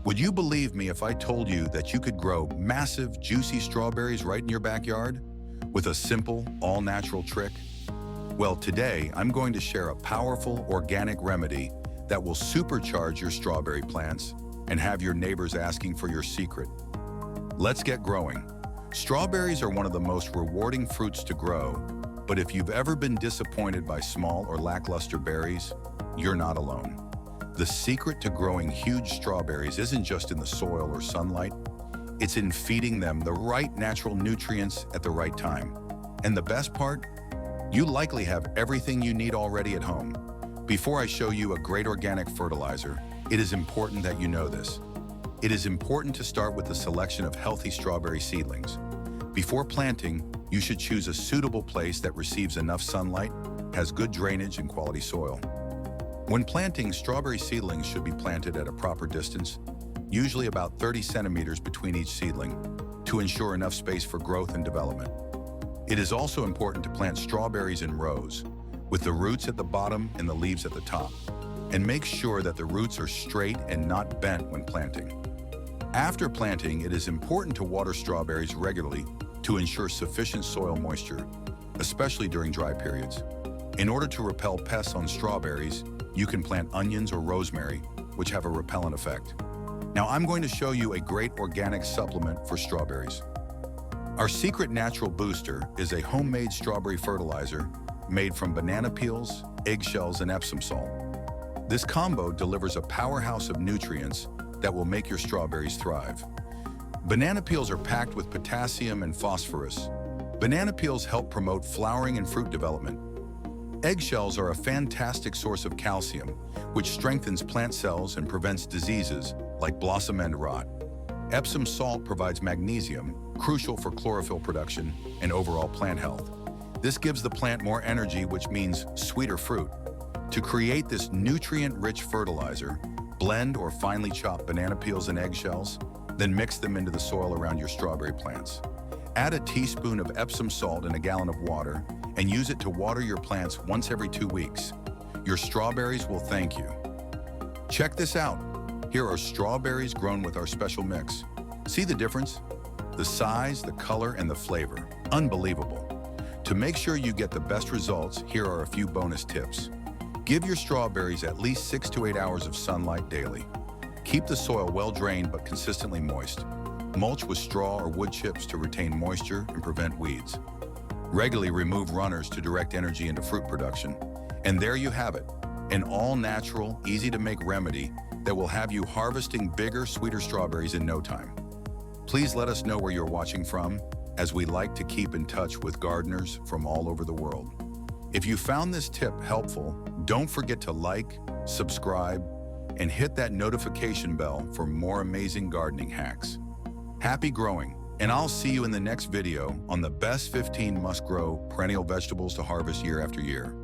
Would you believe me if I told you that you could grow massive, juicy strawberries right in your backyard with a simple, all-natural trick? Well, today I'm going to share a powerful organic remedy that will supercharge your strawberry plants and have your neighbors asking for your secret. Let's get growing. Strawberries are one of the most rewarding fruits to grow, but if you've ever been disappointed by small or lackluster berries, you're not alone. The secret to growing huge strawberries isn't just in the soil or sunlight, it's in feeding them the right natural nutrients at the right time. And the best part? You likely have everything you need already at home. Before I show you a great organic fertilizer, it is important that you know this. It is important to start with a selection of healthy strawberry seedlings. Before planting, you should choose a suitable place that receives enough sunlight, has good drainage and quality soil. When planting, strawberry seedlings should be planted at a proper distance, usually about 30 centimeters between each seedling, to ensure enough space for growth and development. It is also important to plant strawberries in rows, with the roots at the bottom and the leaves at the top, and make sure that the roots are straight and not bent when planting. After planting, it is important to water strawberries regularly to ensure sufficient soil moisture, especially during dry periods. In order to repel pests on strawberries, you can plant onions or rosemary, which have a repellent effect. Now I'm going to show you a great organic supplement for strawberries. Our secret natural booster is a homemade strawberry fertilizer made from banana peels, eggshells, and Epsom salt. This combo delivers a powerhouse of nutrients that will make your strawberries thrive. Banana peels are packed with potassium and phosphorus. Banana peels help promote flowering and fruit development. Eggshells are a fantastic source of calcium, which strengthens plant cells and prevents diseases like blossom end rot. Epsom salt provides magnesium, crucial for chlorophyll production and overall plant health. This gives the plant more energy, which means sweeter fruit. To create this nutrient-rich fertilizer, blend or finely chop banana peels and eggshells, then mix them into the soil around your strawberry plants. Add a teaspoon of Epsom salt in a gallon of water and use it to water your plants once every 2 weeks. Your strawberries will thank you. Check this out. Here are strawberries grown with our special mix. See the difference? The size, the color, and the flavor. Unbelievable. To make sure you get the best results, here are a few bonus tips. Give your strawberries at least 6 to 8 hours of sunlight daily. Keep the soil well drained but consistently moist. Mulch with straw or wood chips to retain moisture and prevent weeds. Regularly remove runners to direct energy into fruit production. And there you have it, an all-natural, easy-to-make remedy that will have you harvesting bigger, sweeter strawberries in no time. Please let us know where you're watching from, as we like to keep in touch with gardeners from all over the world. If you found this tip helpful, don't forget to like, subscribe, and hit that notification bell for more amazing gardening hacks. Happy growing, and I'll see you in the next video on the best 15 must-grow perennial vegetables to harvest year after year.